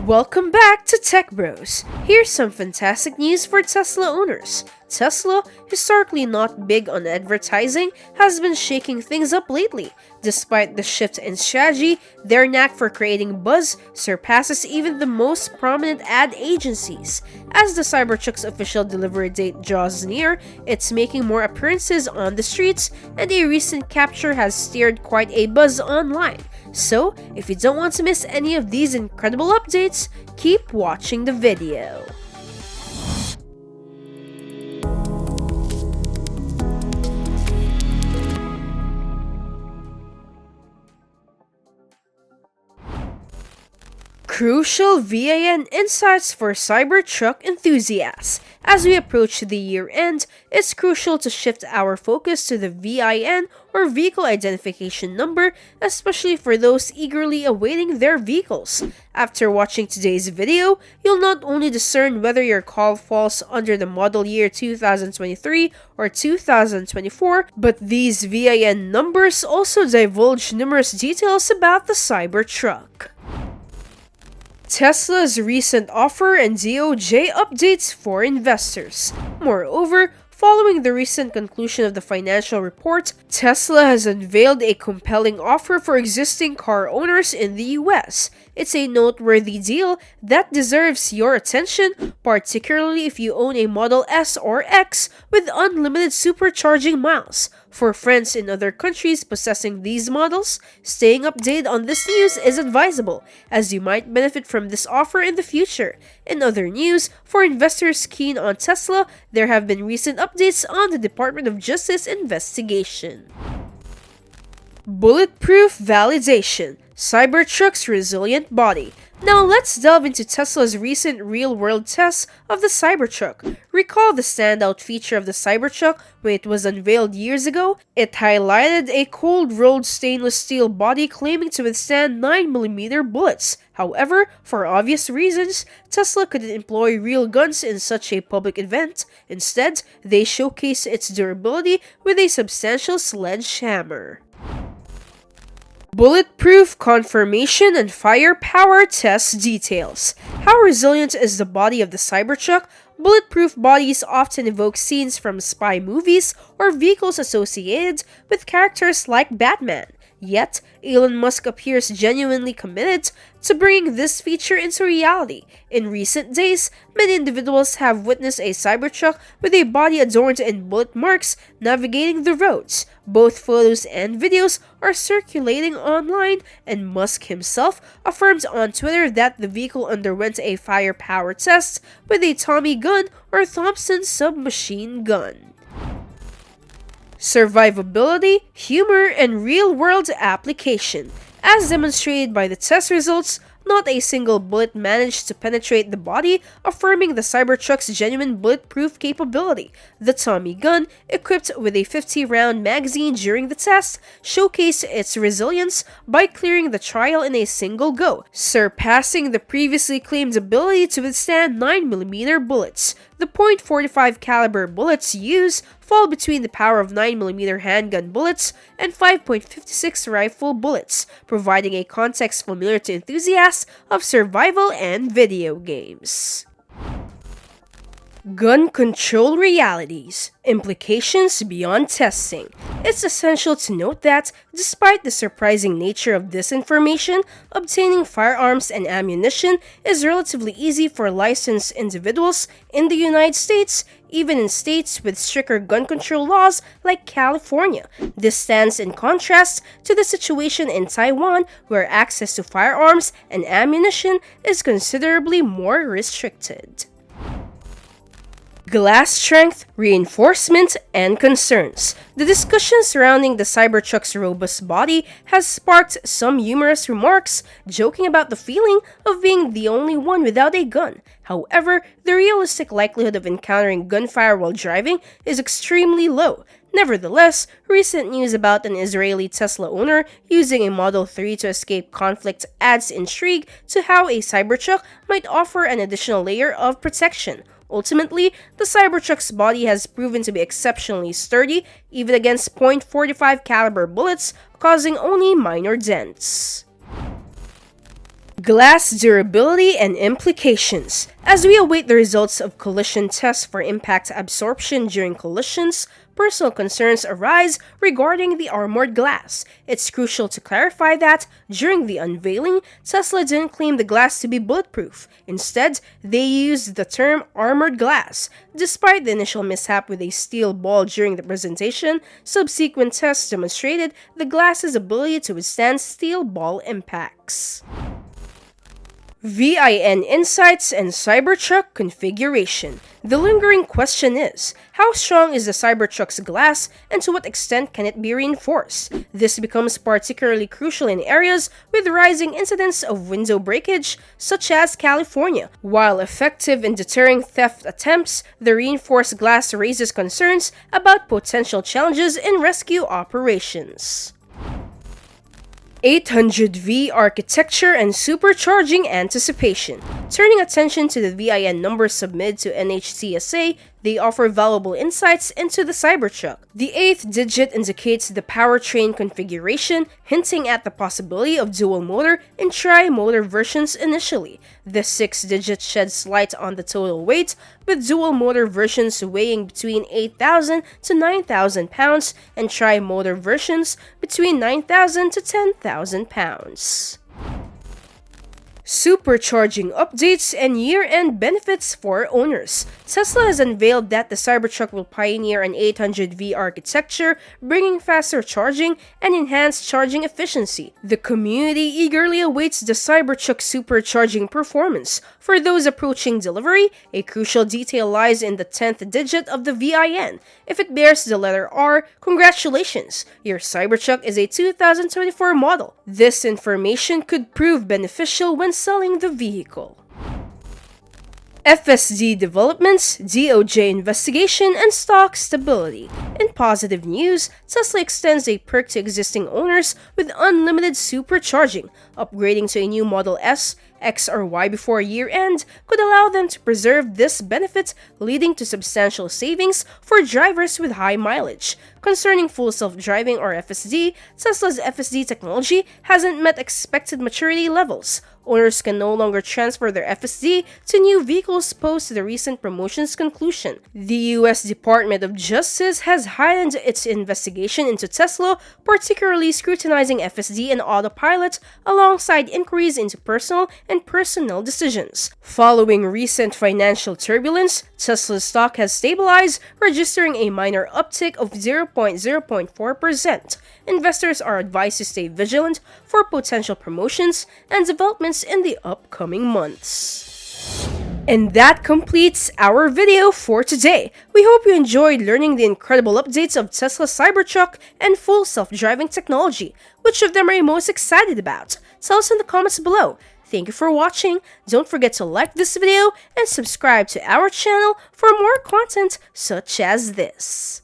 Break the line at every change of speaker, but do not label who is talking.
Welcome back to Techbros. Here's some fantastic news for Tesla owners. Tesla, historically not big on advertising, has been shaking things up lately. Despite the shift in strategy, their knack for creating buzz surpasses even the most prominent ad agencies. As the Cybertruck's official delivery date draws near, it's making more appearances on the streets, and a recent capture has stirred quite a buzz online. So, if you don't want to miss any of these incredible updates, keep watching the video. Crucial VIN insights for Cybertruck enthusiasts. As we approach the year end, it's crucial to shift our focus to the VIN or Vehicle Identification Number, especially for those eagerly awaiting their vehicles. After watching today's video, you'll not only discern whether your call falls under the model year 2023 or 2024, but these VIN numbers also divulge numerous details about the Cybertruck. Tesla's recent offer and DOJ updates for investors. Moreover, following the recent conclusion of the financial report, Tesla has unveiled a compelling offer for existing car owners in the US. It's a noteworthy deal that deserves your attention, particularly if you own a Model S or X with unlimited supercharging miles. For friends in other countries possessing these models, staying updated on this news is advisable, as you might benefit from this offer in the future. In other news, for investors keen on Tesla, there have been recent updates on the Department of Justice investigation. Bulletproof validation. Cybertruck's resilient body. Now let's delve into Tesla's recent real-world tests of the Cybertruck. Recall the standout feature of the Cybertruck when it was unveiled years ago? It highlighted a cold-rolled stainless steel body claiming to withstand 9mm bullets. However, for obvious reasons, Tesla couldn't employ real guns in such a public event. Instead, they showcased its durability with a substantial sledgehammer. Bulletproof confirmation and firepower test details. How resilient is the body of the Cybertruck? Bulletproof bodies often evoke scenes from spy movies or vehicles associated with characters like Batman. Yet, Elon Musk appears genuinely committed to bringing this feature into reality. In recent days, many individuals have witnessed a Cybertruck with a body adorned in bullet marks navigating the roads. Both photos and videos are circulating online, and Musk himself affirms on Twitter that the vehicle underwent a firepower test with a Tommy gun or Thompson submachine gun. Survivability, humor, and real-world application. As demonstrated by the test results, not a single bullet managed to penetrate the body, affirming the Cybertruck's genuine bulletproof capability. The Tommy gun, equipped with a 50-round magazine during the test, showcased its resilience by clearing the trial in a single go, surpassing the previously claimed ability to withstand 9mm bullets. The .45 caliber bullets used fall between the power of 9mm handgun bullets and 5.56 rifle bullets, providing a context familiar to enthusiasts of survival and video games. Gun control realities. Implications beyond testing. It's essential to note that, despite the surprising nature of this information, obtaining firearms and ammunition is relatively easy for licensed individuals in the United States, even in states with stricter gun control laws like California. This stands in contrast to the situation in Taiwan, where access to firearms and ammunition is considerably more restricted. Glass strength, reinforcement, and concerns. The discussion surrounding the Cybertruck's robust body has sparked some humorous remarks, joking about the feeling of being the only one without a gun. However, the realistic likelihood of encountering gunfire while driving is extremely low. Nevertheless, recent news about an Israeli Tesla owner using a Model 3 to escape conflict adds intrigue to how a Cybertruck might offer an additional layer of protection. Ultimately, the Cybertruck's body has proven to be exceptionally sturdy, even against .45 caliber bullets, causing only minor dents. Glass durability and implications. As we await the results of collision tests for impact absorption during collisions, personal concerns arise regarding the armored glass. It's crucial to clarify that, during the unveiling, Tesla didn't claim the glass to be bulletproof. Instead, they used the term armored glass. Despite the initial mishap with a steel ball during the presentation, subsequent tests demonstrated the glass's ability to withstand steel ball impacts. VIN insights and Cybertruck configuration. The lingering question is, how strong is the Cybertruck's glass and to what extent can it be reinforced? This becomes particularly crucial in areas with rising incidents of window breakage, such as California. While effective in deterring theft attempts, the reinforced glass raises concerns about potential challenges in rescue operations. 800V architecture and supercharging anticipation. Turning attention to the VIN numbers submitted to NHTSA, they offer valuable insights into the Cybertruck. The 8th digit indicates the powertrain configuration, hinting at the possibility of dual motor and tri-motor versions initially. The 6th digit sheds light on the total weight, with dual motor versions weighing between 8,000 to 9,000 pounds and tri-motor versions between 9,000 to 10,000 pounds. Supercharging updates and year-end benefits for owners. Tesla has unveiled that the Cybertruck will pioneer an 800V architecture, bringing faster charging and enhanced charging efficiency. The community eagerly awaits the Cybertruck supercharging performance. For those approaching delivery, a crucial detail lies in the 10th digit of the VIN. If it bears the letter R, congratulations! Your Cybertruck is a 2024 model. This information could prove beneficial when selling the vehicle. FSD developments, DOJ investigation, and stock stability. In positive news, Tesla extends a perk to existing owners with unlimited supercharging. Upgrading to a new Model S, X, or Y before year-end could allow them to preserve this benefit, leading to substantial savings for drivers with high mileage. Concerning full self-driving or FSD, Tesla's FSD technology hasn't met expected maturity levels. Owners can no longer transfer their FSD to new vehicles post the recent promotion's conclusion. The U.S. Department of Justice has heightened its investigation into Tesla, particularly scrutinizing FSD and autopilot, alongside inquiries into personal and personnel decisions. Following recent financial turbulence, Tesla's stock has stabilized, registering a minor uptick of 0.4%. Investors are advised to stay vigilant for potential promotions and developments in the upcoming months. And that completes our video for today. We hope you enjoyed learning the incredible updates of Tesla's Cybertruck and full self-driving technology. Which of them are you most excited about? Tell us in the comments below. Thank you for watching. Don't forget to like this video and subscribe to our channel for more content such as this.